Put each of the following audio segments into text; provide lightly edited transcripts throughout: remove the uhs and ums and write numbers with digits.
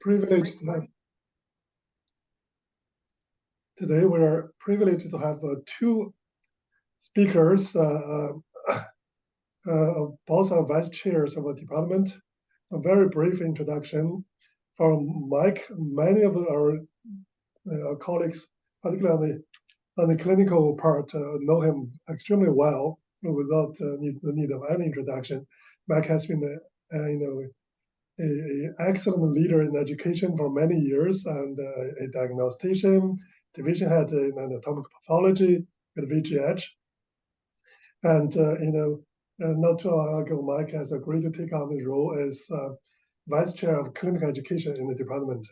privileged to have today. We are privileged to have two speakers, both are vice chairs of a department. A very brief introduction from Mike. Many of our colleagues, particularly on the clinical part, know him extremely well without the need of any introduction. Mike has been an excellent leader in education for many years and a diagnostician, division head in anatomical pathology at VGH. And not too long ago, Mike has agreed to take on the role as vice chair of clinical education in the department.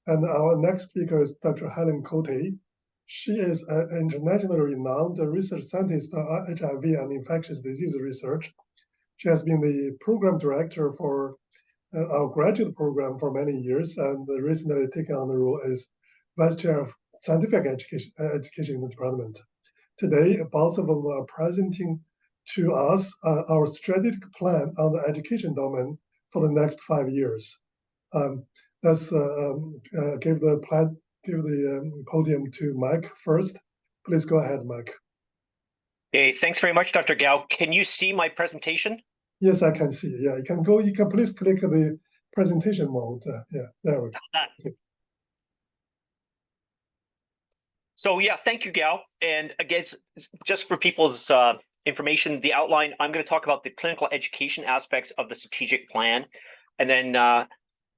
And our next speaker is Dr. Helene Cote. She is an internationally renowned research scientist on HIV and infectious disease research. She has been the program director for our graduate program for many years, and recently taken on the role as vice chair of scientific education in the department. Today, both of them are presenting to us our strategic plan on the education domain for the next 5 years. Let's give the podium to Mike first. Please go ahead, Mike. Hey, thanks very much, Dr. Gao. Can you see my presentation? Yes, I can see. Yeah, you can go. You can please click the presentation mode. Yeah, there we go. Okay. So yeah, thank you, Gao. And again, just for people's information, the outline, I'm going to talk about the clinical education aspects of the strategic plan. And then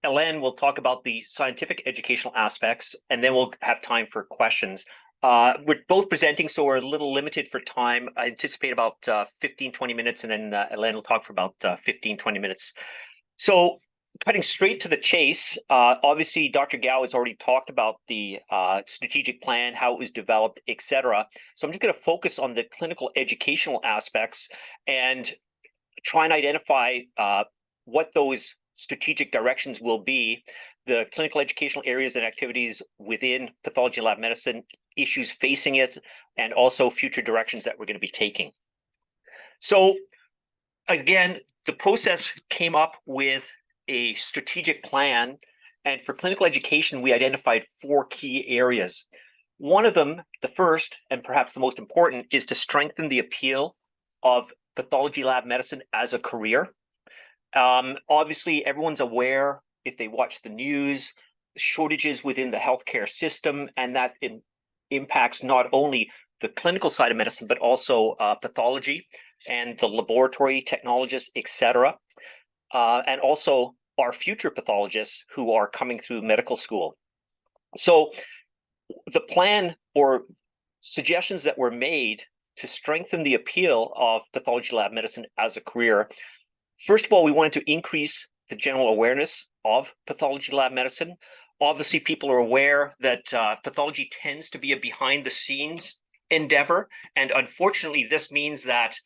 Helene will talk about the scientific educational aspects, and then we'll have time for questions. We're both presenting, so we're a little limited for time. I anticipate about 15-20 minutes, and then Helene will talk for about 15-20 minutes. So cutting straight to the chase, obviously Dr. Gao has already talked about the strategic plan, how it was developed, etc. So I'm just going to focus on the clinical educational aspects and try and identify what those strategic directions will be, the clinical educational areas and activities within pathology lab medicine, issues facing it, and also future directions that we're going to be taking. So again, the process came up with a strategic plan, and for clinical education, we identified 4 key areas. One of them, the first, and perhaps the most important, is to strengthen the appeal of pathology lab medicine as a career. Obviously, everyone's aware, if they watch the news, shortages within the healthcare system, and that impacts not only the clinical side of medicine, but also pathology and the laboratory technologists, etc. And also our future pathologists who are coming through medical school. So the plan or suggestions that were made to strengthen the appeal of pathology lab medicine as a career. First of all, we wanted to increase the general awareness of pathology lab medicine. Obviously, people are aware that pathology tends to be a behind-the-scenes endeavor, and unfortunately, this means that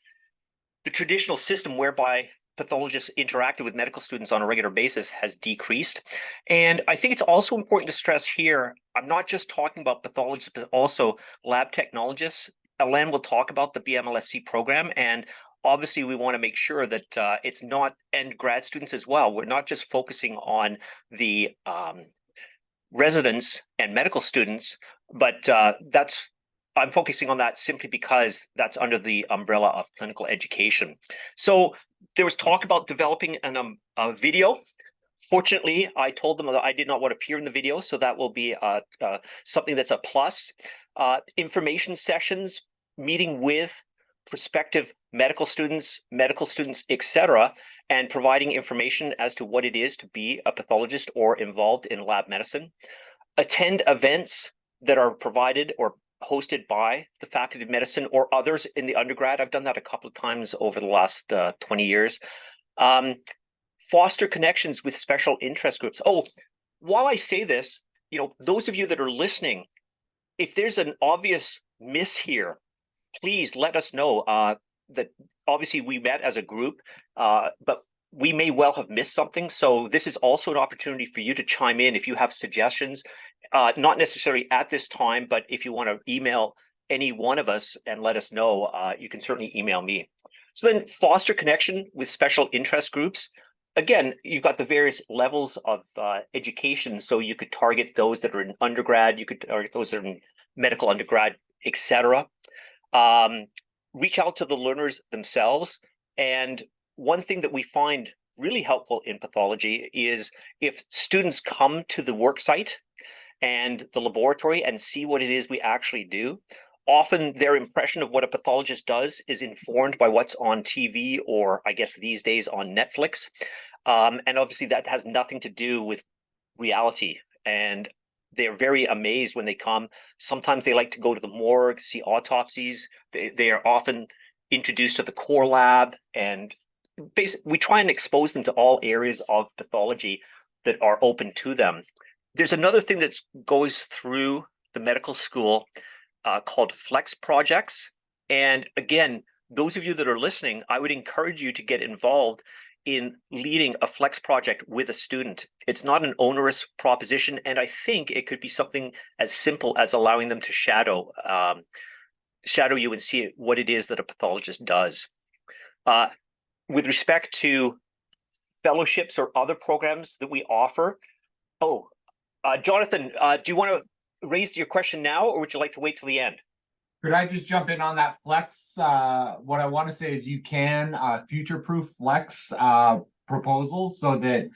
the traditional system whereby pathologists interacted with medical students on a regular basis has decreased. And I think it's also important to stress here, I'm not just talking about pathologists, but also lab technologists. Helene will talk about the BMLSC program, and obviously, we want to make sure that it's not, and grad students as well, we're not just focusing on the residents and medical students, but I'm focusing on that simply because that's under the umbrella of clinical education. So there was talk about developing a video. Fortunately, I told them that I did not want to appear in the video, so that will be something that's a plus. Information sessions, meeting with prospective medical students, etc., and providing information as to what it is to be a pathologist or involved in lab medicine. Attend events that are provided or hosted by the Faculty of Medicine or others in the undergrad. I've done that a couple of times over the last 20 years. Foster connections with special interest groups. Oh, while I say this, those of you that are listening, if there's an obvious miss here, please let us know. That obviously we met as a group, but we may well have missed something. So this is also an opportunity for you to chime in if you have suggestions, not necessarily at this time, but if you want to email any one of us and let us know, you can certainly email me. So then foster connection with special interest groups. again, you've got the various levels of education. So you could target those that are in undergrad, you could target those that are in medical undergrad, etc. Reach out to the learners themselves. And one thing that we find really helpful in pathology is if students come to the work site and the laboratory and see what it is we actually do. Often their impression of what a pathologist does is informed by what's on TV, or I guess these days on Netflix. And obviously that has nothing to do with reality. And they're very amazed when they come. Sometimes they like to go to the morgue, see autopsies. They are often introduced to the core lab, and basically we try and expose them to all areas of pathology that are open to them. There's another thing that goes through the medical school called flex projects. And again, those of you that are listening, I would encourage you to get involved in leading a flex project with a student. It's not an onerous proposition, and I think it could be something as simple as allowing them to shadow you and see what it is that a pathologist does. With respect to fellowships or other programs that we offer, Jonathan, do you want to raise your question now, or would you like to wait till the end? Could I just jump in on that flex? What I want to say is you can future-proof flex proposals so that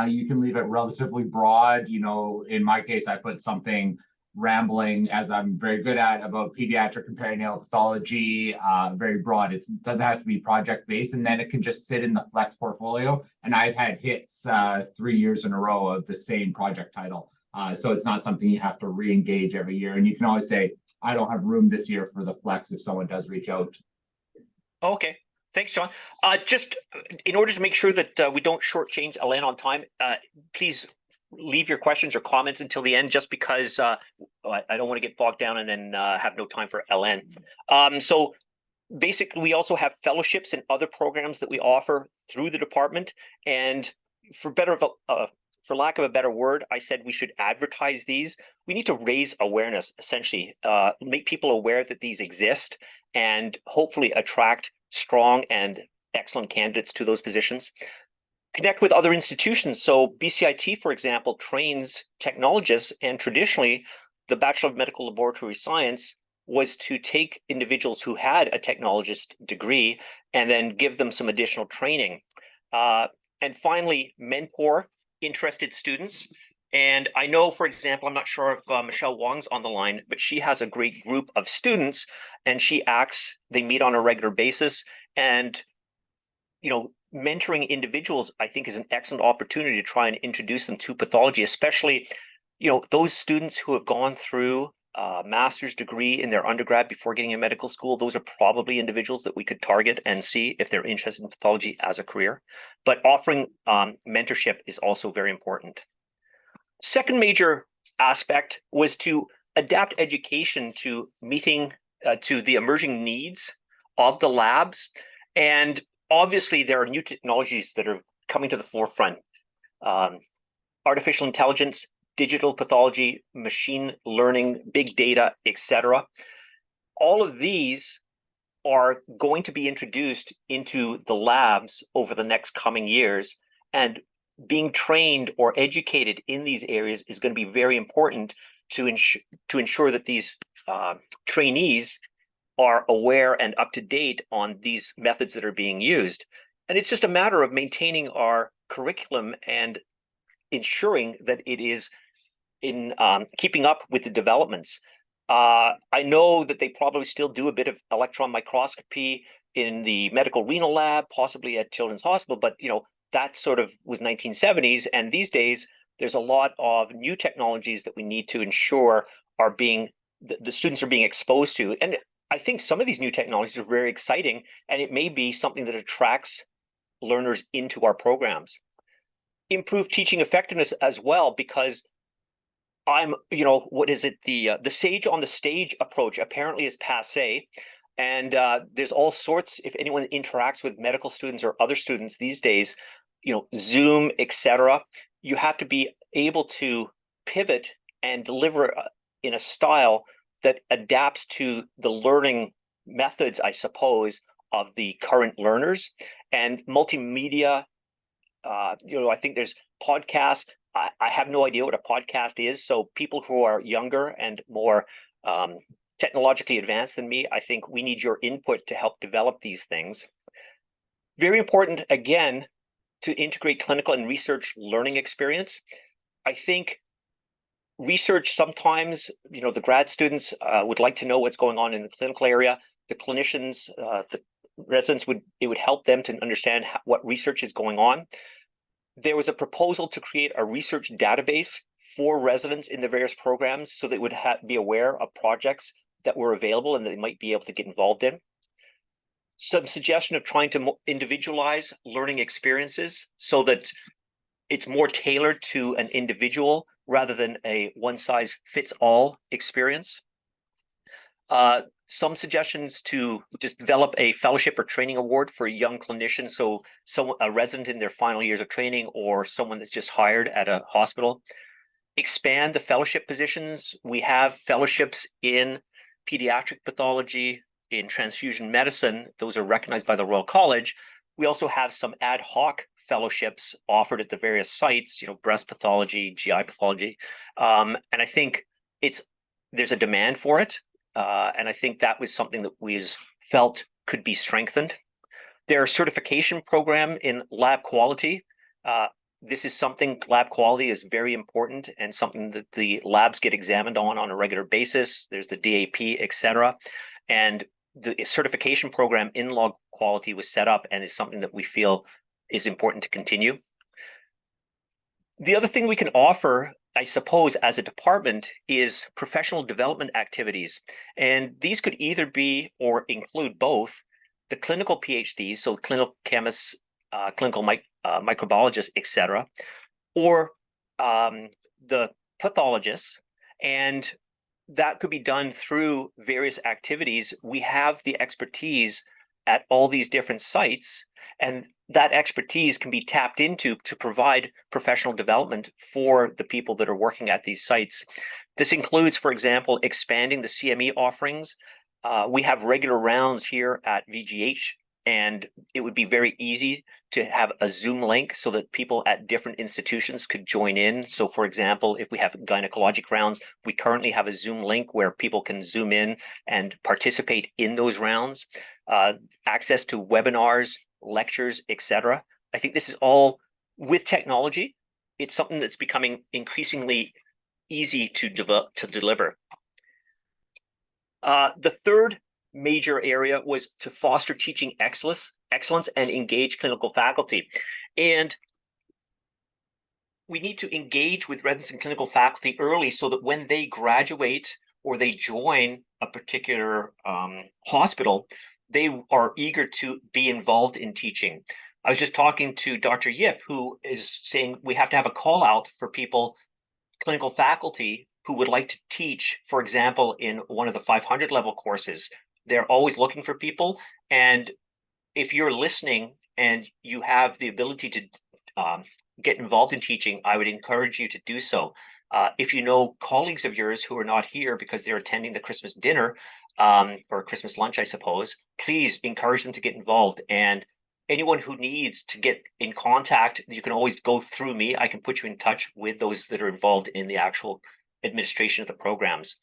you can leave it relatively broad. You know, in my case, I put something rambling, as I'm very good at, about pediatric and perinatal pathology, very broad. It doesn't have to be project-based, and then it can just sit in the flex portfolio. And I've had hits 3 years in a row of the same project title. So it's not something you have to re-engage every year. And you can always say, I don't have room this year for the flex if someone does reach out. Okay, thanks, John. Just in order to make sure that we don't shortchange Helene on time, please leave your questions or comments until the end, just because I don't want to get bogged down and then have no time for Helene. So basically, we also have fellowships and other programs that we offer through the department. And for lack of a better word, I said we should advertise these. We need to raise awareness, essentially, make people aware that these exist, and hopefully attract strong and excellent candidates to those positions. Connect with other institutions. So BCIT, for example, trains technologists, and traditionally, the Bachelor of Medical Laboratory Science was to take individuals who had a technologist degree and then give them some additional training. And finally, mentor interested students. And I know, for example, I'm not sure if Michelle Wong's on the line, but she has a great group of students, and they meet on a regular basis. And, you know, mentoring individuals, I think, is an excellent opportunity to try and introduce them to pathology, especially, you know, those students who have gone through a master's degree in their undergrad before getting in medical school. Those are probably individuals that we could target and see if they're interested in pathology as a career. But offering mentorship is also very important. Second major aspect was to adapt education to meeting to the emerging needs of the labs. And obviously, there are new technologies that are coming to the forefront. Artificial intelligence, digital pathology, machine learning, big data, etc. All of these are going to be introduced into the labs over the next coming years, and being trained or educated in these areas is going to be very important to ensure that these trainees are aware and up to date on these methods that are being used. And it's just a matter of maintaining our curriculum and ensuring that it is in keeping up with the developments. I know that they probably still do a bit of electron microscopy in the medical renal lab, possibly at Children's Hospital, but you know, that sort of was 1970s. And these days, there's a lot of new technologies that we need to ensure are being, the students are being exposed to. And I think some of these new technologies are very exciting, and it may be something that attracts learners into our programs. Improve teaching effectiveness as well, because what is it? The sage on the stage approach apparently is passé. And there's all sorts, if anyone interacts with medical students or other students these days, you know, Zoom, etc., you have to be able to pivot and deliver in a style that adapts to the learning methods, I suppose, of the current learners. And multimedia I think there's podcasts. I have no idea what a podcast is. So people who are younger and more technologically advanced than me, I think we need your input to help develop these things. Very important, again, to integrate clinical and research learning experience. I think research sometimes, the grad students would like to know what's going on in the clinical area. The clinicians, the residents it would help them to understand what research is going on. There was a proposal to create a research database for residents in the various programs so they would be aware of projects that were available and that they might be able to get involved in. Some suggestion of trying to individualize learning experiences so that it's more tailored to an individual rather than a one-size-fits-all experience. Some suggestions to just develop a fellowship or training award for a young clinician, so a resident in their final years of training or someone that's just hired at a hospital. Expand the fellowship positions. We have fellowships in pediatric pathology, in transfusion medicine. Those are recognized by the Royal College. We also have some ad hoc fellowships offered at the various sites, breast pathology, GI pathology. And I think there's a demand for it. And I think that was something that we felt could be strengthened. Their certification program in lab quality. This is something, lab quality is very important and something that the labs get examined on a regular basis. There's the DAP, etc. And the certification program in lab quality was set up and is something that we feel is important to continue. The other thing we can offer, I suppose, as a department is professional development activities. And these could either be or include both the clinical PhDs, so clinical chemists, clinical microbiologists, etc., or the pathologists. And that could be done through various activities. We have the expertise at all these different sites, and that expertise can be tapped into to provide professional development for the people that are working at these sites. This includes, for example, expanding the CME offerings. We have regular rounds here at VGH, and it would be very easy to have a Zoom link so that people at different institutions could join in. So, for example, if we have gynecologic rounds, we currently have a Zoom link where people can Zoom in and participate in those rounds. Access to webinars, lectures, etc. I think this is all with technology. It's something that's becoming increasingly easy to deliver. The third major area was to foster teaching excellence and engage clinical faculty. And we need to engage with residents and clinical faculty early so that when they graduate or they join a particular hospital, they are eager to be involved in teaching. I was just talking to Dr. Yip, who is saying we have to have a call out for people, clinical faculty, who would like to teach, for example, in one of the 500 level courses. They're always looking for people. And if you're listening and you have the ability to get involved in teaching, I would encourage you to do so. If you know colleagues of yours who are not here because they're attending the Christmas dinner or Christmas lunch, I suppose, please encourage them to get involved. And anyone who needs to get in contact, you can always go through me. I can put you in touch with those that are involved in the actual administration of the programs.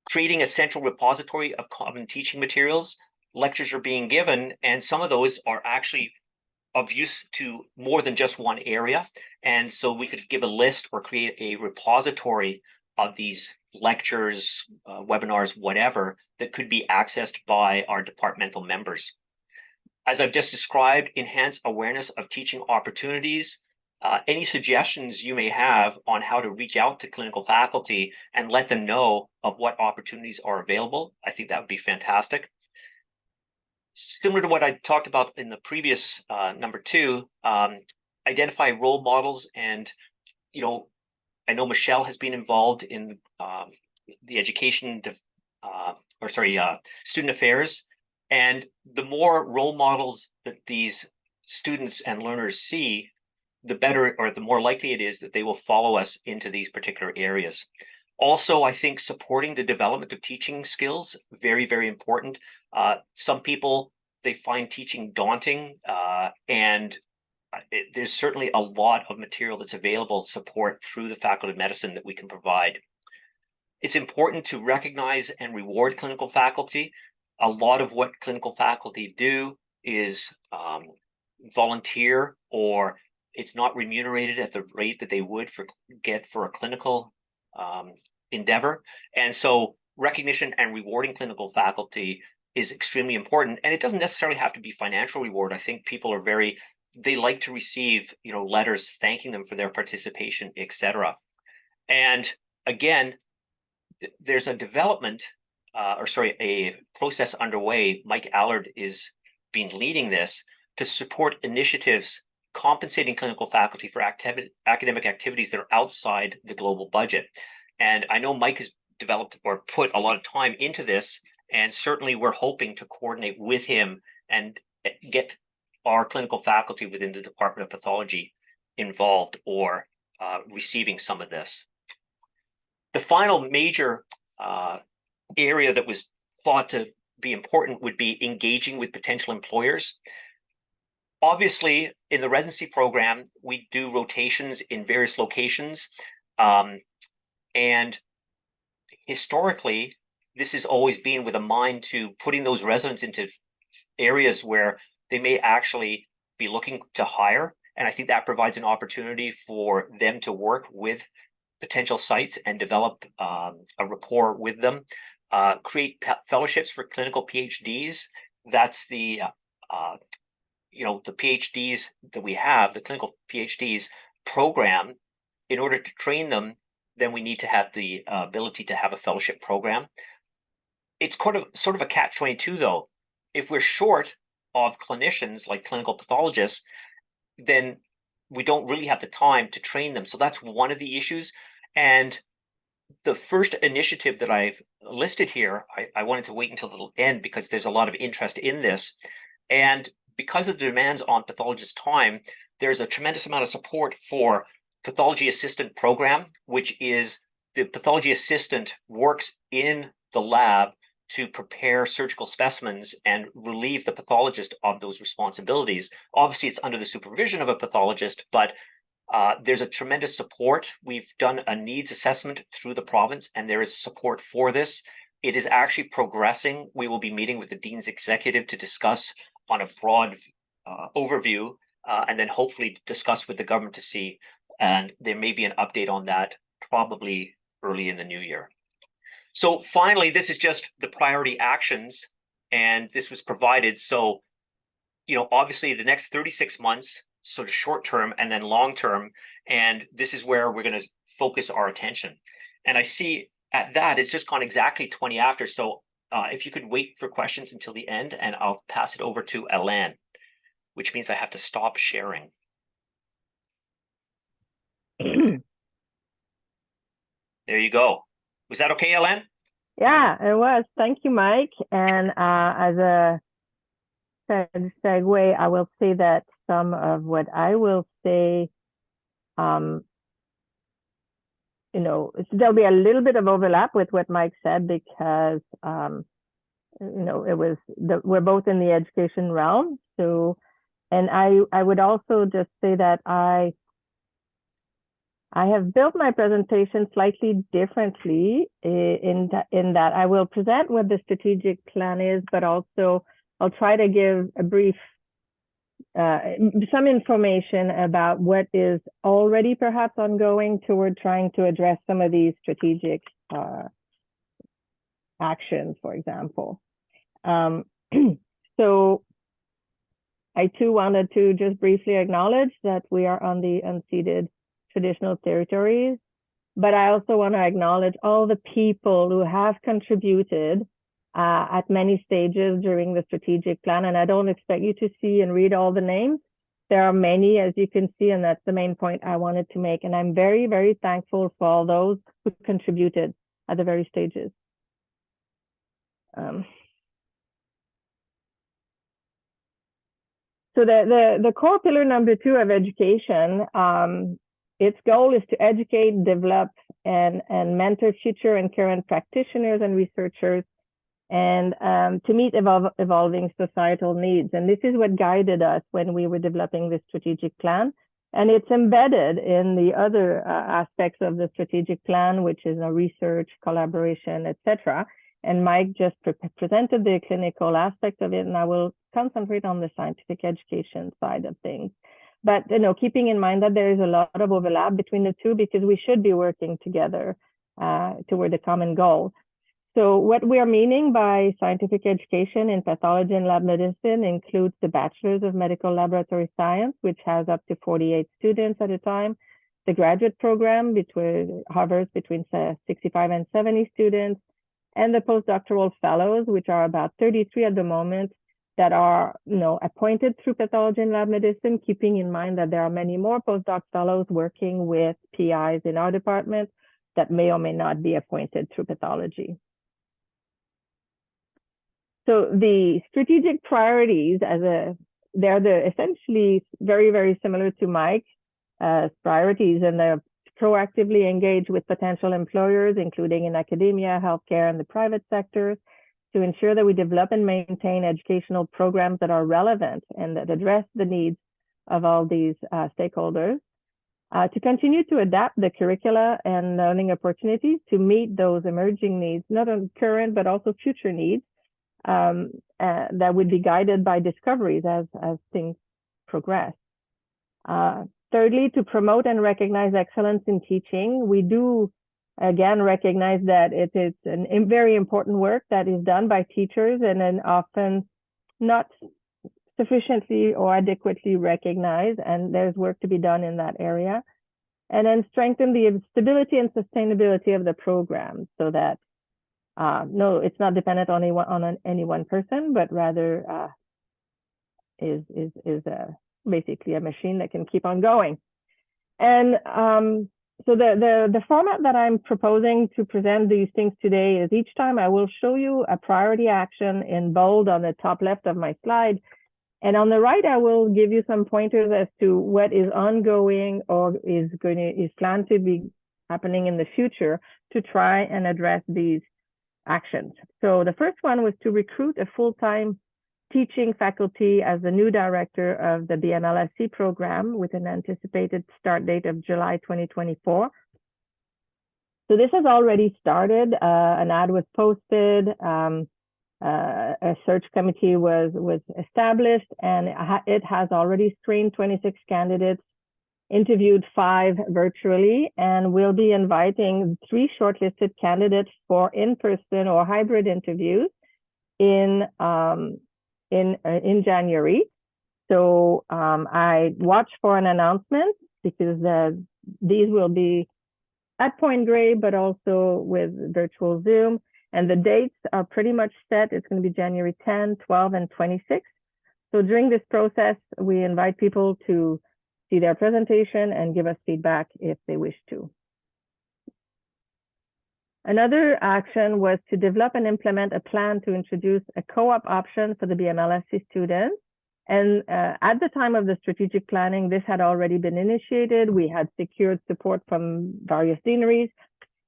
Creating a central repository of common teaching materials. Lectures are being given, and some of those are actually of use to more than just one area. And so we could give a list or create a repository of these lectures, webinars, whatever, that could be accessed by our departmental members. As I've just described, enhance awareness of teaching opportunities. Any suggestions you may have on how to reach out to clinical faculty and let them know of what opportunities are available, I think that would be fantastic. Similar to what I talked about in the previous number 2, identify role models. And, I know Michelle has been involved in the education, student affairs. And the more role models that these students and learners see, the better or the more likely it is that they will follow us into these particular areas. Also, I think supporting the development of teaching skills, very, very important. Some people, they find teaching daunting, and there's certainly a lot of material that's available to support through the Faculty of Medicine that we can provide. It's important to recognize and reward clinical faculty. A lot of what clinical faculty do is volunteer, or it's not remunerated at the rate that they would get for a clinical endeavor. And so recognition and rewarding clinical faculty is extremely important. And it doesn't necessarily have to be financial reward. I think people are they like to receive, letters thanking them for their participation, etc. And again, there's a development, a process underway. Mike Allard is leading this to support initiatives compensating clinical faculty for academic activities that are outside the global budget. And I know Mike has developed or put a lot of time into this, and certainly we're hoping to coordinate with him and get our clinical faculty within the Department of Pathology involved or receiving some of this. The final major area that was thought to be important would be engaging with potential employers. Obviously, in the residency program, we do rotations in various locations. And historically, this has always been with a mind to putting those residents into areas where they may actually be looking to hire. And I think that provides an opportunity for them to work with potential sites and develop a rapport with them, create fellowships for clinical PhDs. That's the PhDs that we have, the clinical PhDs program. In order to train them, then we need to have the ability to have a fellowship program. It's sort of a catch-22 though. If we're short of clinicians like clinical pathologists, then we don't really have the time to train them. So that's one of the issues. And the first initiative that I've listed here, I wanted to wait until the end because there's a lot of interest in this. And because of the demands on pathologists' time, there's a tremendous amount of support for pathology assistant program, which is the pathology assistant works in the lab to prepare surgical specimens and relieve the pathologist of those responsibilities. Obviously, it's under the supervision of a pathologist, but there's a tremendous support. We've done a needs assessment through the province, and there is support for this. It is actually progressing. We will be meeting with the Dean's Executive to discuss on a broad overview, and then hopefully discuss with the government to see, and there may be an update on that probably early in the new year. So finally, this is just the priority actions, and this was provided. So, obviously the next 36 months, sort of short term and then long term, and this is where we're going to focus our attention. And I see at that, it's just gone exactly 20 after. So if you could wait for questions until the end, and I'll pass it over to Helene, which means I have to stop sharing. There you go. Was that okay, Helene? Yeah, it was. Thank you, Mike. And as a segue, I will say that some of what I will say, there'll be a little bit of overlap with what Mike said because, we're both in the education realm. So, and I would also just say that I have built my presentation slightly differently in that I will present what the strategic plan is, but also I'll try to give a brief, some information about what is already perhaps ongoing toward trying to address some of these strategic actions, for example. So I too wanted to just briefly acknowledge that we are on the unceded traditional territories, but I also want to acknowledge all the people who have contributed at many stages during the strategic plan. And I don't expect you to see and read all the names. There are many, as you can see, and that's the main point I wanted to make. And I'm very, very thankful for all those who contributed at the very stages. So the core pillar number 2 of education, its goal is to educate, develop, and mentor future and current practitioners and researchers and to meet evolving societal needs. And this is what guided us when we were developing the strategic plan. And it's embedded in the other aspects of the strategic plan, which is research, collaboration, etc. And Mike just presented the clinical aspect of it, and I will concentrate on the scientific education side of things. But keeping in mind that there is a lot of overlap between the two, because we should be working together toward a common goal. So what we are meaning by scientific education in pathology and lab medicine includes the Bachelor's of Medical Laboratory Science, which has up to 48 students at a time. The graduate program hovers between 65 and 70 students, and the postdoctoral fellows, which are about 33 at the moment, that are appointed through pathology and lab medicine, keeping in mind that there are many more postdoc fellows working with PIs in our department that may or may not be appointed through pathology. So the strategic priorities, they're essentially very, very similar to Mike's priorities, and they're proactively engage with potential employers, including in academia, healthcare, and the private sectors, to ensure that we develop and maintain educational programs that are relevant and that address the needs of all these stakeholders. To continue to adapt the curricula and learning opportunities to meet those emerging needs, not only current, but also future needs, that would be guided by discoveries as things progress. Thirdly, to promote and recognize excellence in teaching. We do, again, recognize that it is a very important work that is done by teachers and then often not sufficiently or adequately recognized, and there's work to be done in that area. And then strengthen the stability and sustainability of the program so that no, it's not dependent on any one person, but rather is basically a machine that can keep on going. And so the format that I'm proposing to present these things today is each time I will show you a priority action in bold on the top left of my slide. And on the right, I will give you some pointers as to what is ongoing or is planned to be happening in the future to try and address these actions. So the first one was to recruit a full-time teaching faculty as the new director of the BMLSC program with an anticipated start date of July 2024. So this has already started. An ad was posted. A search committee was established, and it has already screened 26 candidates, interviewed 5 virtually, and we'll be inviting 3 shortlisted candidates for in-person or hybrid interviews in January. So I watch for an announcement, because these will be at Point Grey, but also with virtual Zoom. And the dates are pretty much set. It's going to be January 10, 12, and 26. So during this process, we invite people to see their presentation and give us feedback if they wish to. Another action was to develop and implement a plan to introduce a co-op option for the BMLSC students. And at the time of the strategic planning, this had already been initiated. We had secured support from various deaneries.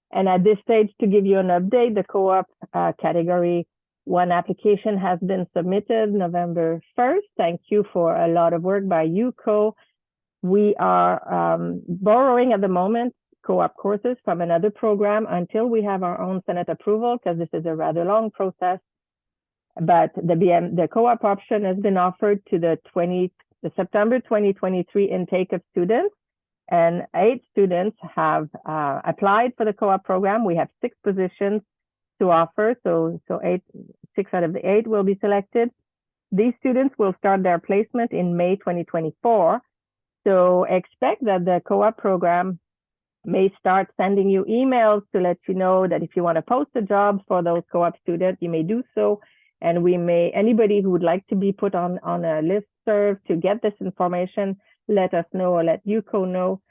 And at this stage, to give you an update, the co-op category 1 application has been submitted November 1st. Thank you for a lot of work by UCO. We are borrowing at the moment co-op courses from another program until we have our own Senate approval, because this is a rather long process. But the co-op option has been offered to the September 2023 intake of students, and 8 students have applied for the co-op program. We have 6 positions to offer, so 6 out of the 8 will be selected. These students will start their placement in May 2024. So expect that the co-op program may start sending you emails to let you know that if you want to post a job for those co-op students, you may do so. And anybody who would like to be put on a listserv to get this information, let us know or let UCO know.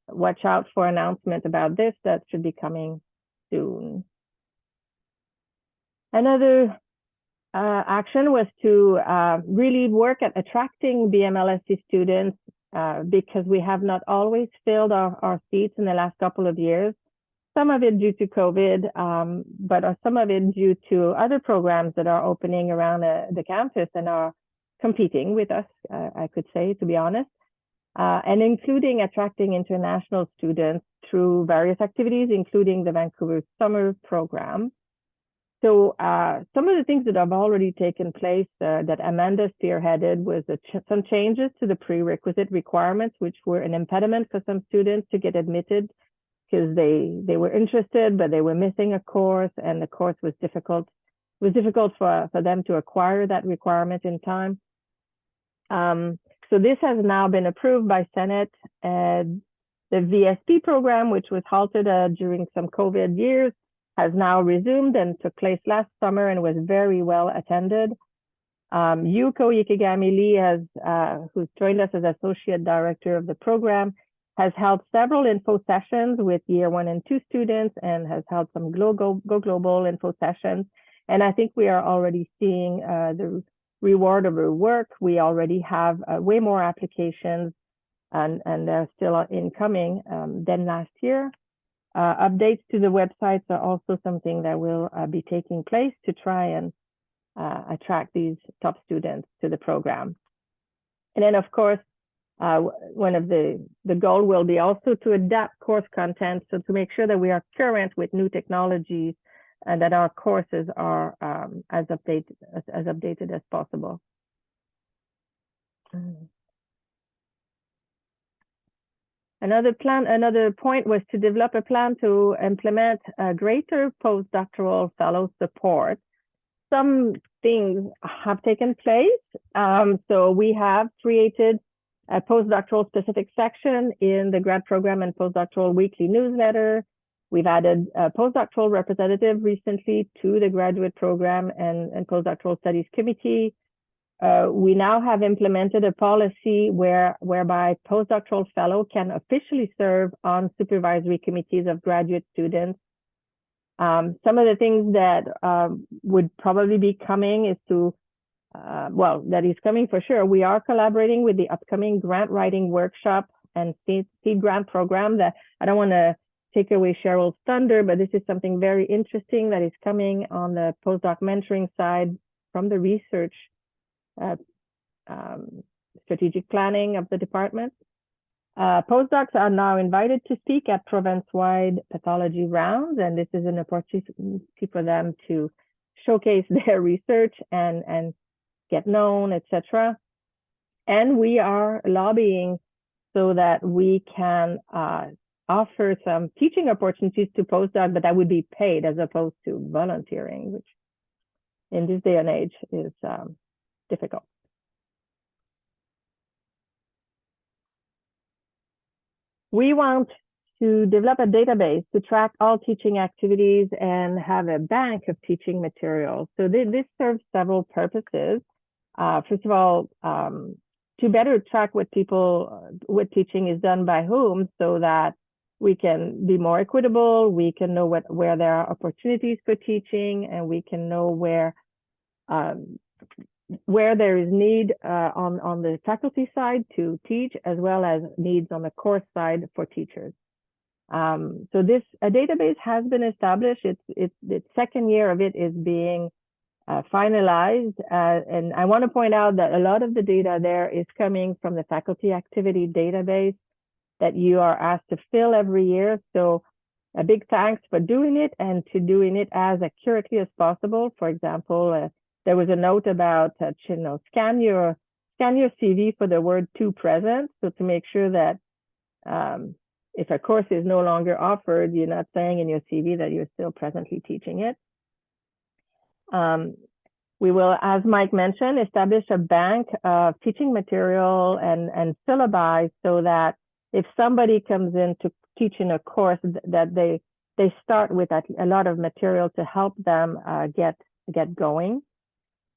Watch out for announcement about this. That should be coming soon. Another action was to really work at attracting BMLSC students because we have not always filled our seats in the last couple of years. some of it due to COVID, but some of it due to other programs that are opening around the campus and are competing with us, I could say, to be honest, and including attracting international students through various activities, including the Vancouver Summer Program. So some of the things that have already taken place that Amanda spearheaded was some changes to the prerequisite requirements, which were an impediment for some students to get admitted because they were interested, but they were missing a course, and the course was difficult. It was difficult for them to acquire that requirement in time. So this has now been approved by Senate. The VSP program, which was halted during some COVID years, has now resumed and took place last summer and was very well attended. Yuko Yikigami-Lee, who's joined us as Associate Director of the program, has held several info sessions with year 1 and 2 students and has held some Go Global info sessions. And I think we are already seeing the reward of our work. We already have way more applications and they're still incoming than last year. Updates to the websites are also something that will be taking place to try and attract these top students to the program. And then, of course, one of the goal will be also to adapt course content, so to make sure that we are current with new technologies and that our courses are as updated as possible. Another point was to develop a plan to implement greater postdoctoral fellow support. Some things have taken place. So we have created a postdoctoral specific section in the grad program and postdoctoral weekly newsletter. We've added a postdoctoral representative recently to the graduate program and postdoctoral studies committee. We now have implemented a policy whereby postdoctoral fellow can officially serve on supervisory committees of graduate students. Some of the things that would probably be coming is to, that is coming for sure. We are collaborating with the upcoming grant writing workshop and seed grant program. That I don't want to take away Cheryl's thunder, but this is something very interesting that is coming on the postdoc mentoring side from the research strategic planning of the department. Postdocs are now invited to speak at province-wide pathology rounds, and this is an opportunity for them to showcase their research and get known, etc. And we are lobbying so that we can offer some teaching opportunities to postdocs, but that would be paid as opposed to volunteering, which in this day and age is difficult. We want to develop a database to track all teaching activities and have a bank of teaching materials. So this serves several purposes. First of all, to better track what teaching is done by whom, so that we can be more equitable, we can know where there are opportunities for teaching, and we can know where there is need on the faculty side to teach, as well as needs on the course side for teachers. So a database has been established. Its second year of it is being finalized. And I want to point out that a lot of the data there is coming from the faculty activity database that you are asked to fill every year. So a big thanks for doing it and to doing it as accurately as possible. For example, there was a note about scan your CV for the word "to" present, so to make sure that if a course is no longer offered, you're not saying in your CV that you're still presently teaching it. We will, as Mike mentioned, establish a bank of teaching material and syllabi, so that if somebody comes in to teach in a course, that they start with a lot of material to help them get going.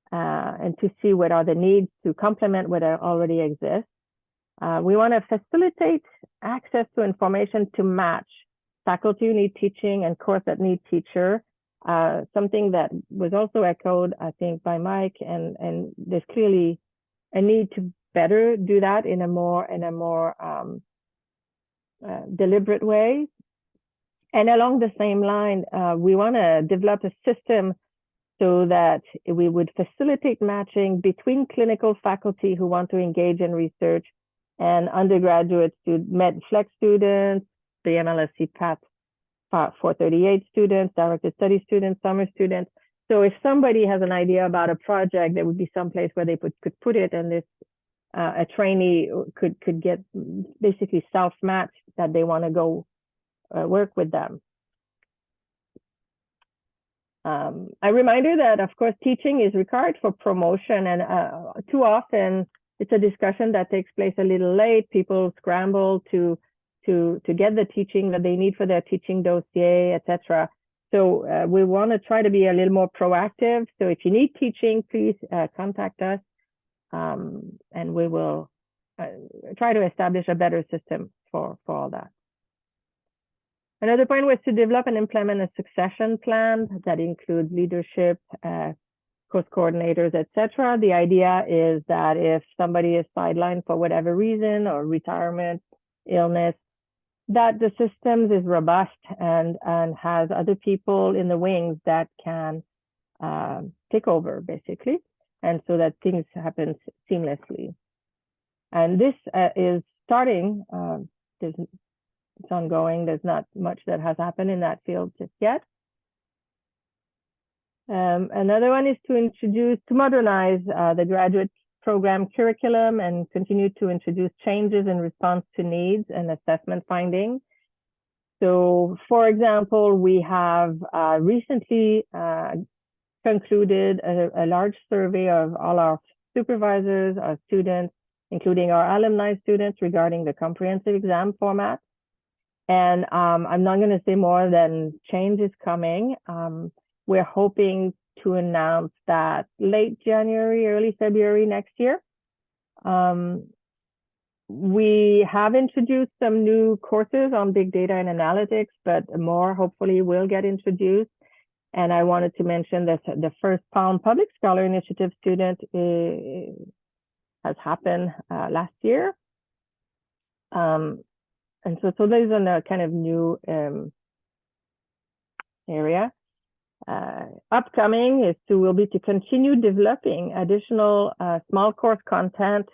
And to see what are the needs to complement what already exists. We want to facilitate access to information to match faculty who need teaching and course that need teacher. Something that was also echoed, I think, by Mike, and there's clearly a need to better do that in a more deliberate way. And along the same line, we want to develop a system so that we would facilitate matching between clinical faculty who want to engage in research and undergraduate med flex students, the MLSC Path 438 students, directed study students, summer students. So if somebody has an idea about a project, there would be some place where they could put it, and this a trainee could get basically self-matched that they want to go work with them. A reminder that, of course, teaching is required for promotion, and too often it's a discussion that takes place a little late. People scramble to get the teaching that they need for their teaching dossier, etc. So we want to try to be a little more proactive. So if you need teaching, please contact us, and we will try to establish a better system for all that. Another point was to develop and implement a succession plan that includes leadership, course coordinators, etc. The idea is that if somebody is sidelined for whatever reason, or retirement, illness, that the systems is robust and has other people in the wings that can take over, basically, and so that things happen seamlessly. And this is starting. It's ongoing. There's not much that has happened in that field just yet. Another one is to modernize the graduate program curriculum and continue to introduce changes in response to needs and assessment findings. So, for example, we have recently concluded a large survey of all our supervisors, our students, including our alumni students, regarding the comprehensive exam format. And I'm not going to say more than change is coming. We're hoping to announce that late January, early February next year. We have introduced some new courses on big data and analytics, but more hopefully will get introduced. And I wanted to mention that the first Pound Public Scholar Initiative student has happened last year. And so there's a kind of new area. Upcoming will be to continue developing additional small course content.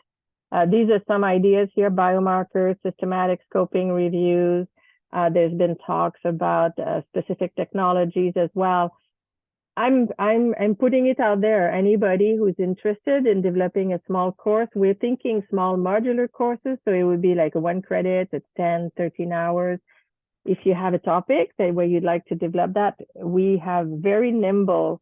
These are some ideas here: biomarkers, systematic scoping reviews. There's been talks about specific technologies as well. I'm putting it out there. Anybody who's interested in developing a small course, we're thinking small modular courses. So it would be like a 1 credit, it's 10, 13 hours. If you have a topic where you'd like to develop that, we have very nimble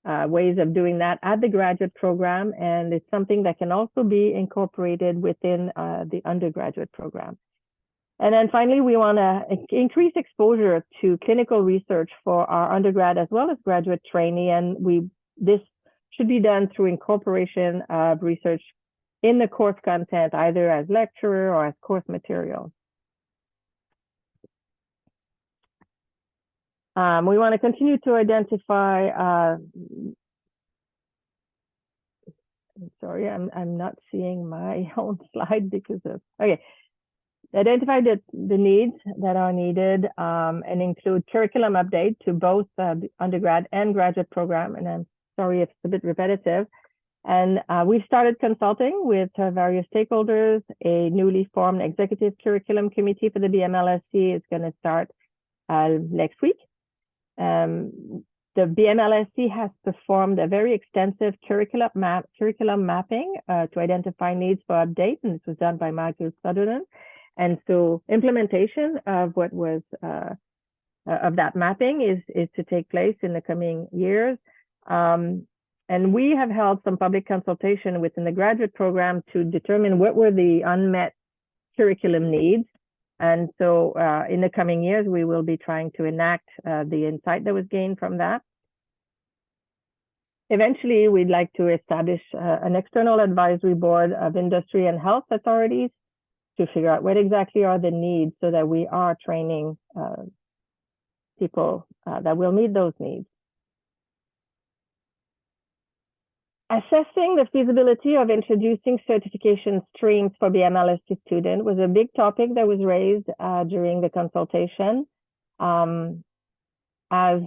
ways of doing that at the graduate program. And it's something that can also be incorporated within the undergraduate program. And then finally, we want to increase exposure to clinical research for our undergrad as well as graduate trainee. And this should be done through incorporation of research in the course content, either as lecturer or as course material. We want to continue to identify, sorry, I'm not seeing my own slide because of, okay. Identify the needs that are needed and include curriculum update to both the undergrad and graduate program. And I'm sorry if it's a bit repetitive. And we've started consulting with various stakeholders. A newly formed executive curriculum committee for the BMLSC is going to start next week. The BMLSC has performed a very extensive curriculum mapping to identify needs for update, and this was done by Michael Sutherland. And so implementation of what was of that mapping is to take place in the coming years. And we have held some public consultation within the graduate program to determine what were the unmet curriculum needs. And so in the coming years, we will be trying to enact the insight that was gained from that. Eventually, we'd like to establish an external advisory board of industry and health authorities to figure out what exactly are the needs so that we are training people that will meet those needs. Assessing the feasibility of introducing certification streams for BMLSC students was a big topic that was raised during the consultation. As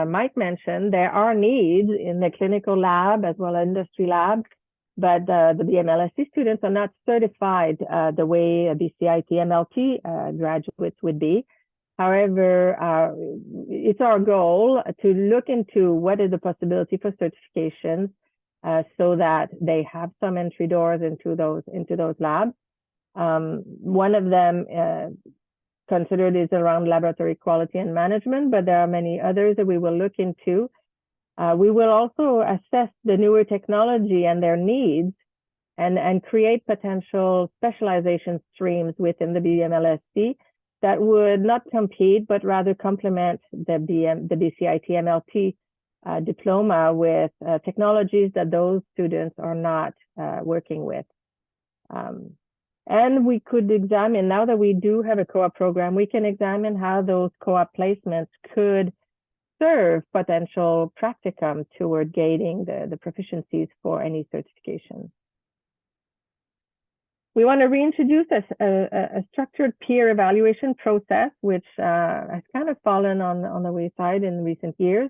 Mike mentioned, there are needs in the clinical lab as well as industry lab, but the BMLSC students are not certified the way a BCIT MLT graduates would be. However, it's our goal to look into what is the possibility for certifications so that they have some entry doors into those labs. One of them considered is around laboratory quality and management, but there are many others that we will look into. We will also assess the newer technology and their needs and create potential specialization streams within the BMLSC that would not compete, but rather complement the BCIT MLT diploma with technologies that those students are not working with. And we could examine, now that we do have a co-op program, we can examine how those co-op placements could serve potential practicum toward gaining the proficiencies for any certification. We want to reintroduce a structured peer evaluation process, which has kind of fallen on the wayside in recent years.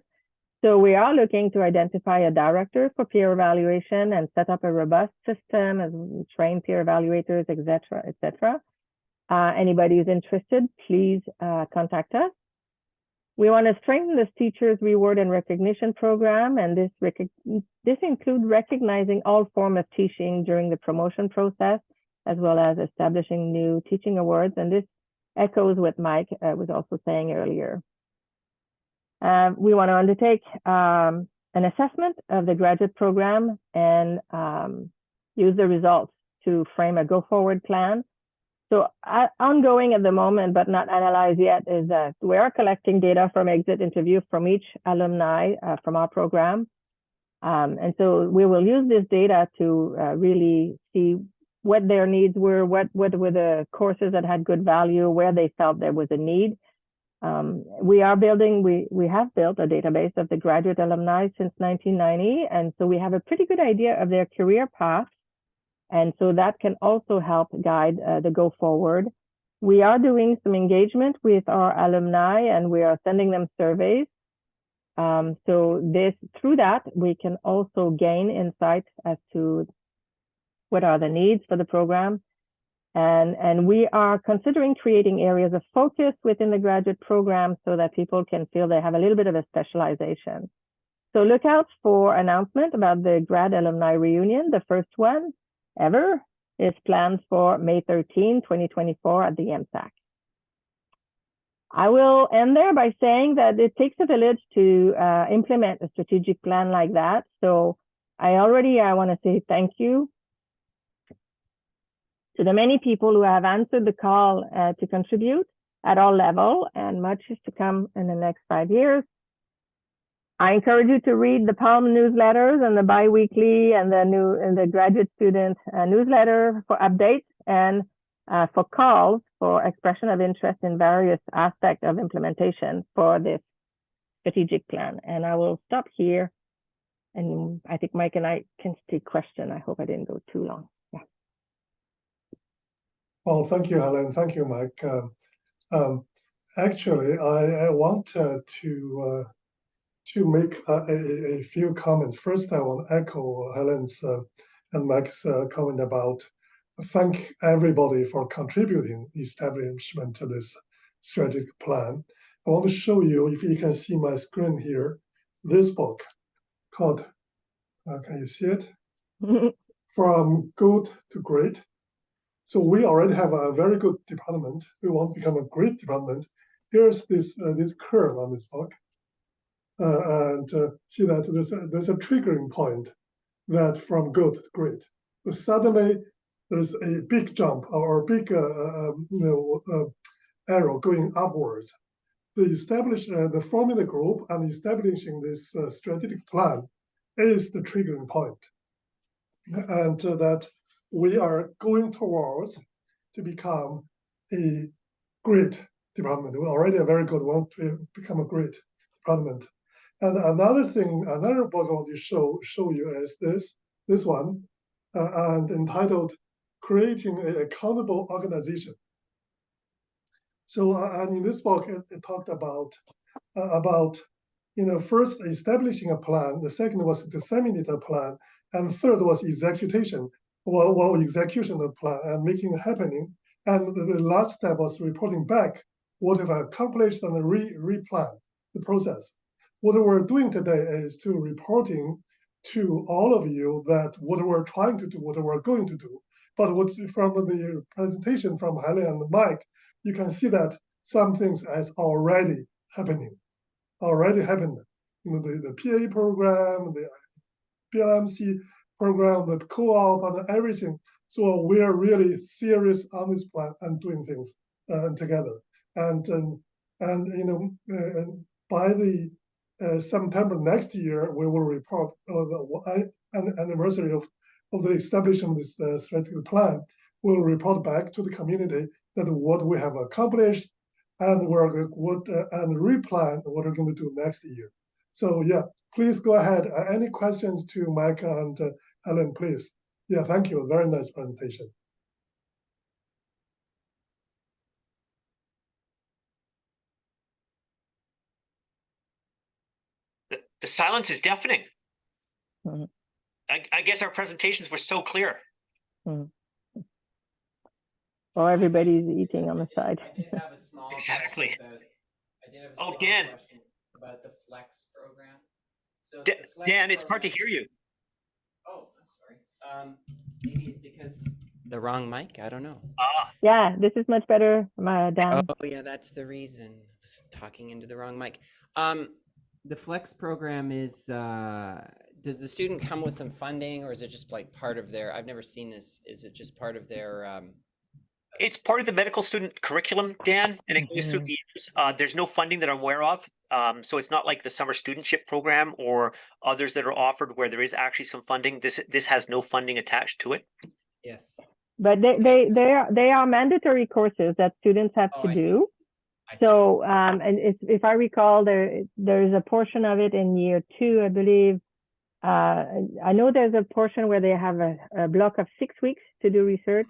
So we are looking to identify a director for peer evaluation and set up a robust system and train peer evaluators, et cetera. Anybody who's interested, please contact us. We want to strengthen this teacher's reward and recognition program, and this includes recognizing all forms of teaching during the promotion process, as well as establishing new teaching awards. And this echoes what Mike was also saying earlier. We want to undertake an assessment of the graduate program and use the results to frame a go-forward plan. So ongoing at the moment, but not analyzed yet, is that we are collecting data from exit interview from each alumni from our program. And so we will use this data to really see what their needs were, what were the courses that had good value, where they felt there was a need. We have built a database of the graduate alumni since 1990. And so we have a pretty good idea of their career path. And so that can also help guide the go forward. We are doing some engagement with our alumni and we are sending them surveys. So through that, we can also gain insights as to what are the needs for the program. And we are considering creating areas of focus within the graduate program so that people can feel they have a little bit of a specialization. So look out for announcement about the grad alumni reunion. The first one ever is planned for May 13, 2024 at the MSAC. I will end there by saying that it takes a village to implement a strategic plan like that. So I want to say thank you to the many people who have answered the call to contribute at all levels, and much is to come in the next 5 years. I encourage you to read the Palm newsletters and the biweekly and the graduate student newsletter for updates and for calls for expression of interest in various aspects of implementation for this strategic plan. And I will stop here. And I think Mike and I can take questions. I hope I didn't go too long. Yeah. Well, thank you, Helene. Thank you, Mike. Actually, I want to make a few comments. First, I want to echo Helene's and Mike's comment about thank everybody for contributing establishment to this strategic plan. I want to show you, if you can see my screen here, this book called, can you see it? From Good to Great. So we already have a very good department. We want to become a great department. Here's this curve on this book. And see that there's a triggering point that from good to great. So suddenly there's a big jump or a big arrow going upwards. The forming the group and establishing this strategic plan is the triggering point, and that we are going towards to become a great department. We're already a very good one to become a great department. And another book I want to show you is this one, and entitled "Creating an Accountable Organization." So, and in this book, it talked about first establishing a plan, the second was disseminate a plan, and third was execution of the plan and making it happening. And the last step was reporting back what have I accomplished and replan the process. What we're doing today is to reporting to all of you that what we're trying to do, what we're going to do. But what's from the presentation from Helene and Mike, you can see that some things is already happening. The PA program, the PLMC program, the co-op, and everything. So we're really serious on this plan and doing things together. And by the September next year, we will report the anniversary of the establishment of this strategic plan. We'll report back to the community that what we have accomplished, and and replan what we're going to do next year. So yeah, please go ahead. Any questions to Mike and Helene, please. Yeah, thank you. Very nice presentation. The silence is deafening. Mm-hmm. I guess our presentations were so clear. Mm-hmm. Well, everybody's eating on the side. I did have a small Exactly. question about the Flex program. So the Flex Dan, it's hard to program, hear you. Oh, I'm sorry. Maybe it's because the wrong mic. I don't know. Yeah, this is much better, Dan. Oh, yeah, that's the reason. I was talking into the wrong mic. The Flex program is, does the student come with some funding, or is it just like part of their, I've never seen this, is it just part of their, It's part of the medical student curriculum, Dan, and it goes through the years. There's no funding that I'm aware of. So it's not like the summer studentship program or others that are offered where there is actually some funding. This has no funding attached to it. Yes. But they are mandatory courses that students have to do. So and if I recall, there's a portion of it in year 2, I believe. I know there's a portion where they have a block of 6 weeks to do research.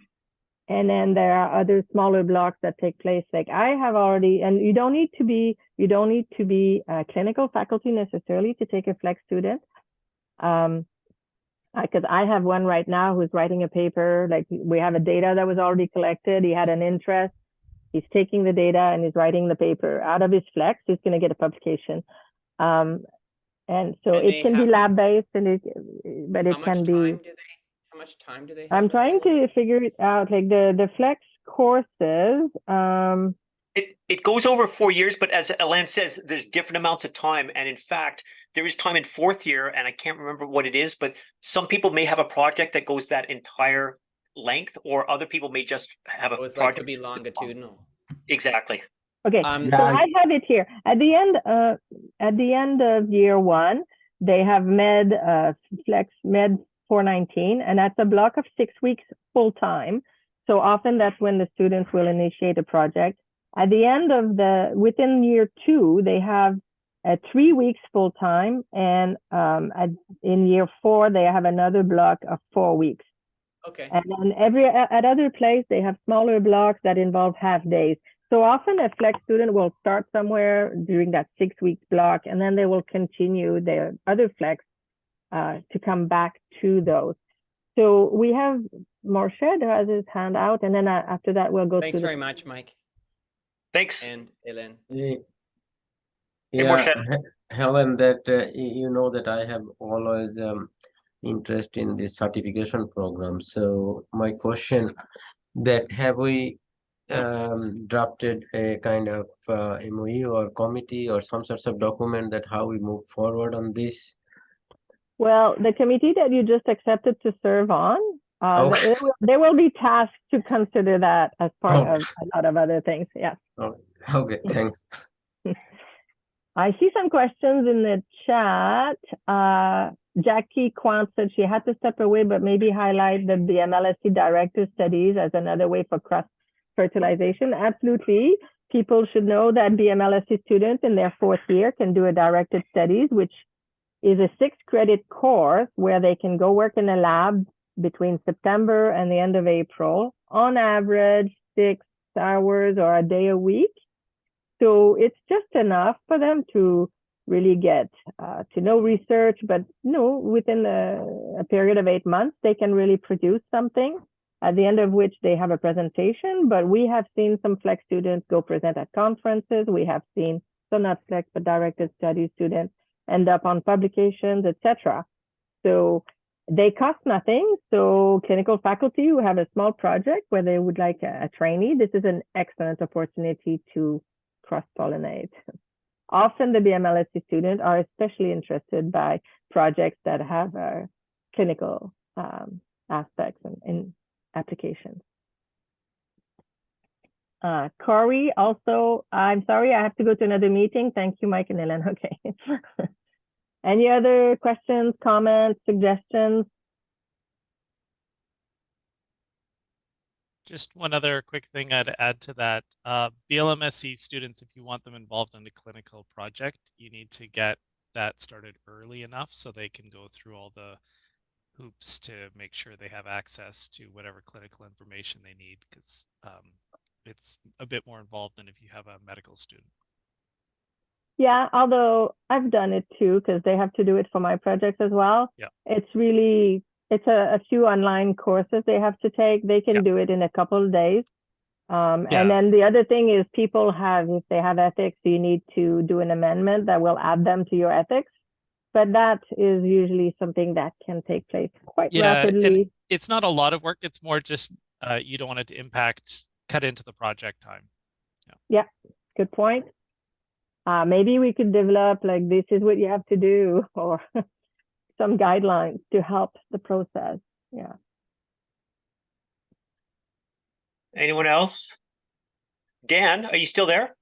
And then there are other smaller blocks that take place. Like I have already, and you don't need to be a clinical faculty necessarily to take a Flex student. Because I have one right now who's writing a paper. Like we have a data that was already collected. He had an interest. He's taking the data and he's writing the paper out of his Flex. He's going to get a publication. And so it can be lab based, and it can be. How much time do they have? I'm trying to figure it out. Like the Flex courses. It goes over 4 years, but as Helene says, there's different amounts of time. And in fact, there is time in 4th year, and I can't remember what it is, but some people may have a project that goes that entire length, or other people may just have a project. Like could be longitudinal. Exactly. Okay, so I have it here. At the end of year 1, they have Flex Med 419, and that's a block of 6 weeks full time. So often that's when the students will initiate a project. At the end of within year 2, they have 3 weeks full time, and in year 4 they have another block of 4 weeks. Okay. And then at other place they have smaller blocks that involve half days. So often a Flex student will start somewhere during that 6 week block, and then they will continue their other Flex to come back to those. So we have Marcia who has his hand out, and then after that we'll go. Thanks very much, Mike. Thanks. And Helene. Yeah, Helen, that you know that I have always interest in this certification program. So my question that have we drafted a kind of MOU or committee or some sorts of document that how we move forward on this? Well, the committee that you just accepted to serve on, there will be tasks to consider that as part of a lot of other things. Yes. Okay, thanks. I see some questions in the chat. Jackie Quant said she had to step away, but maybe highlight the BMLSC director studies as another way for cross-fertilization. Absolutely. People should know that BMLSC students in their 4th year can do a directed studies, which is a 6-credit course where they can go work in a lab between September and the end of April. On average, 6 hours or a day a week. So it's just enough for them to really get to know research, but within a period of 8 months, they can really produce something, at the end of which they have a presentation. But we have seen some flex students go present at conferences. We have seen, so not flex, but directed study students end up on publications, etc. So they cost nothing. So clinical faculty who have a small project where they would like a trainee, this is an excellent opportunity to cross-pollinate. Often the BMLSC students are especially interested by projects that have clinical aspects and applications. Corey, also, I'm sorry, I have to go to another meeting. Thank you, Mike and Helene. Okay. Any other questions, comments, suggestions? Just one other quick thing I'd add to that. BLMSC students, if you want them involved in the clinical project, you need to get that started early enough so they can go through all the hoops to make sure they have access to whatever clinical information they need, because it's a bit more involved than if you have a medical student. Yeah, although I've done it too, because they have to do it for my projects as well. Yeah. It's a few online courses they have to take. They can do it in a couple of days. And then the other thing is people have, if they have ethics, you need to do an amendment that will add them to your ethics. But that is usually something that can take place quite rapidly. And it's not a lot of work. It's more just you don't want it to cut into the project time. Yeah, good point. Maybe we could develop like, this is what you have to do, or some guidelines to help the process. Yeah. Anyone else? Dan, are you still there?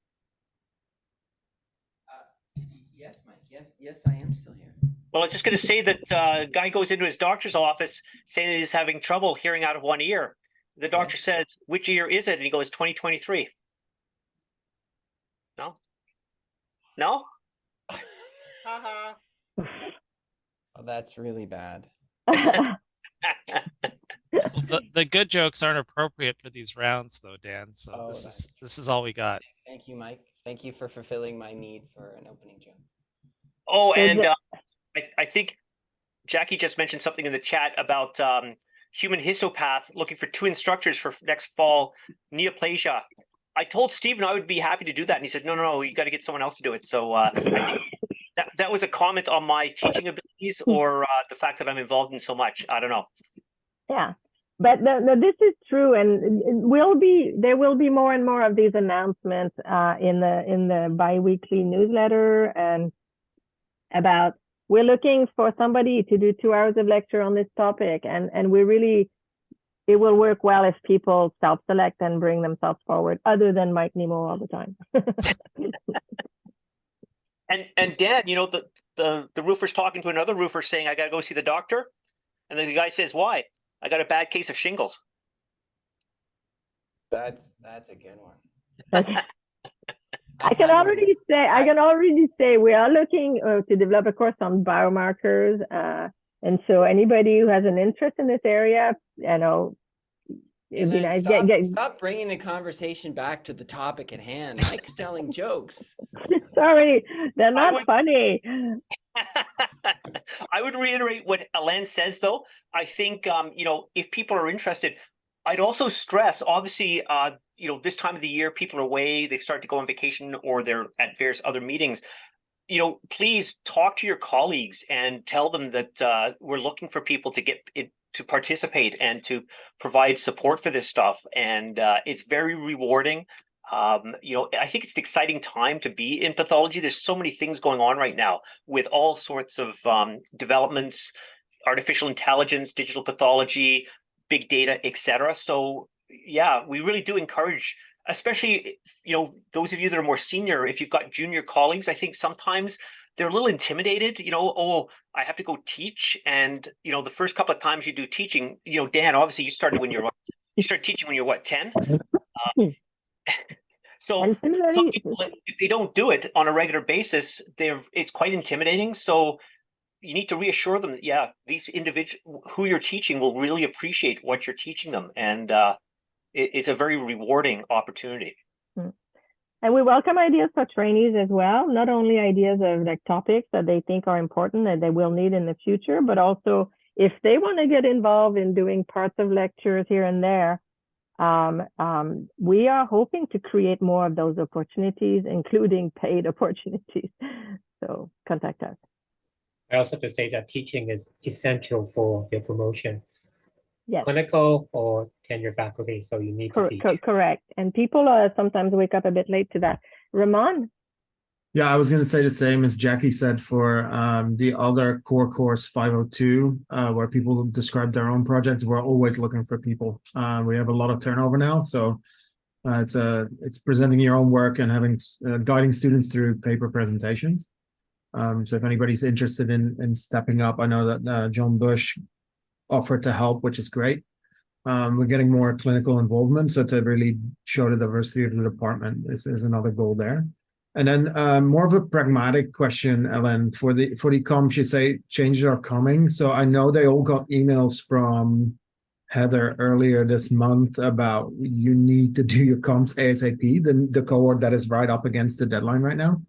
Yes, Mike. Yes, I am still here. Well, I was just going to say that guy goes into his doctor's office saying that he's having trouble hearing out of one ear. The doctor says, which ear is it? And he goes, 2023. No? No? Oh, that's really bad. Well, the good jokes aren't appropriate for these rounds, though, Dan. So this is all we got. Thank you, Mike. Thank you for fulfilling my need for an opening joke. Oh, and I think Jackie just mentioned something in the chat about human histopath looking for 2 instructors for next fall neoplasia. I told Stephen I would be happy to do that, and he said, no, you got to get someone else to do it. So I think that was a comment on my teaching abilities, or the fact that I'm involved in so much. I don't know. Yeah, but this is true, and there will be more and more of these announcements in the biweekly newsletter, and about, we're looking for somebody to do 2 hours of lecture on this topic, and it will work well if people self-select and bring themselves forward, other than Mike Nimmo all the time. And Dan, you know, the roofer's talking to another roofer saying, I got to go see the doctor. And then the guy says, why? I got a bad case of shingles. That's a good one. I can already say we are looking to develop a course on biomarkers. And so anybody who has an interest in this area, you know, it'd be nice. Stop bringing the conversation back to the topic at hand. Mike's telling jokes. Sorry, they're not funny. I would reiterate what Helene says, though. I think, you know, if people are interested, I'd also stress, obviously, you know, this time of the year, people are away, they've started to go on vacation, or they're at various other meetings. You know, please talk to your colleagues and tell them that we're looking for people to get it, to participate and to provide support for this stuff. And it's very rewarding. You know, I think it's an exciting time to be in pathology. There's so many things going on right now with all sorts of developments, artificial intelligence, digital pathology, big data, etc. So yeah, we really do encourage, especially, you know, those of you that are more senior, if you've got junior colleagues, I think sometimes they're a little intimidated, you know, oh, I have to go teach. And, you know, the first couple of times you do teaching, you know, Dan, obviously you started teaching when you're what, 10? So some people, if they don't do it on a regular basis, it's quite intimidating. So you need to reassure them that, yeah, these individuals who you're teaching will really appreciate what you're teaching them. And it's a very rewarding opportunity. And we welcome ideas for trainees as well, not only ideas of like topics that they think are important that they will need in the future, but also if they want to get involved in doing parts of lectures here and there, we are hoping to create more of those opportunities, including paid opportunities. So contact us. I also have to say that teaching is essential for your promotion. Yes. Clinical or tenure faculty, so you need to teach. Correct. And people sometimes wake up a bit late to that. Ramon? Yeah, I was going to say the same as Jackie said for the other core course 502, where people describe their own projects. We're always looking for people. We have a lot of turnover now, so it's presenting your own work and having guiding students through paper presentations. So if anybody's interested in stepping up, I know that John Bush offered to help, which is great. We're getting more clinical involvement, so to really show the diversity of the department is another goal there. And then more of a pragmatic question, Ellen, for the comps, you say changes are coming. So I know they all got emails from Heather earlier this month about you need to do your comps ASAP, the cohort that is right up against the deadline right now.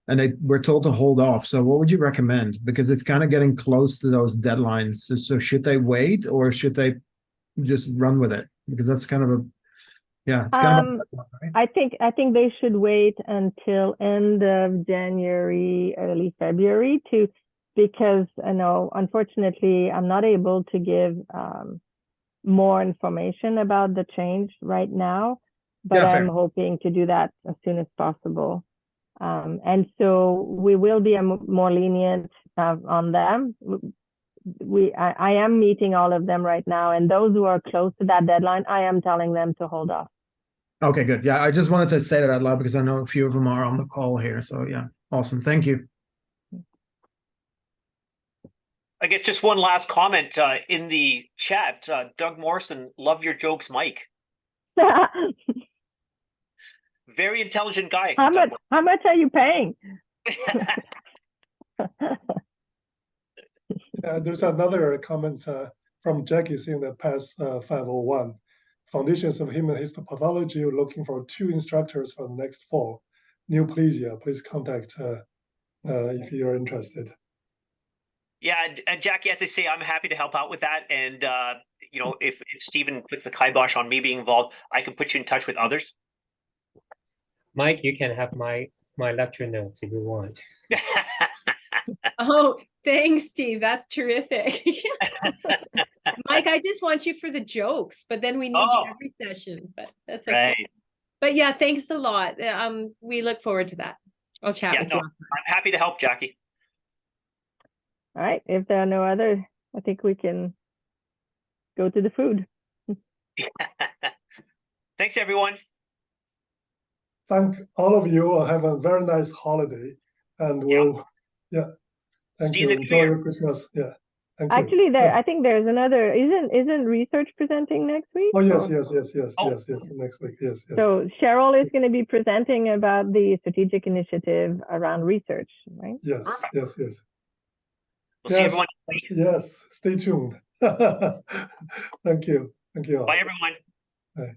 And we're told to hold off. So what would you recommend? Because it's kind of getting close to those deadlines. So should they wait or should they just run with it? Because that's kind of a, yeah, it's kind of, right? I think they should wait until end of January, early February because I know, unfortunately, I'm not able to give more information about the change right now, but yeah, I'm hoping to do that as soon as possible. And so we will be more lenient on them. I am meeting all of them right now, and those who are close to that deadline, I am telling them to hold off. Okay, good. Yeah, I just wanted to say that out loud because I know a few of them are on the call here. So yeah, awesome. Thank you. I guess just one last comment in the chat. Doug Morrison, love your jokes, Mike. Very intelligent guy. How much are you paying? There's another comment from Jackie in the past 501. Foundations of Human Histopathology, we're looking for 2 instructors for the next fall. Neoplasia, please contact if you're interested. Yeah, and Jackie, as I say, I'm happy to help out with that. And you know, if Stephen puts the kibosh on me being involved, I can put you in touch with others. Mike, you can have my lecture notes if you want. Oh, thanks, Steve. That's terrific. Mike, I just want you for the jokes, but then we need you every session. But that's okay. Right. But yeah, thanks a lot. We look forward to that. I'll chat with you. I'm happy to help, Jackie. All right. If there are no others, I think we can go to the food. Thanks, everyone. Thank all of you. Have a very nice holiday, and we'll thank you. Enjoy your Christmas. Yeah. Thank you. Actually, I think there's another. Isn't research presenting next week? Oh yes, yes, next week. Yes. So Cheryl is going to be presenting about the strategic initiative around research, right? Yes. We'll see everyone. Yes. Stay tuned. Thank you. Thank you all. Bye, everyone. Bye.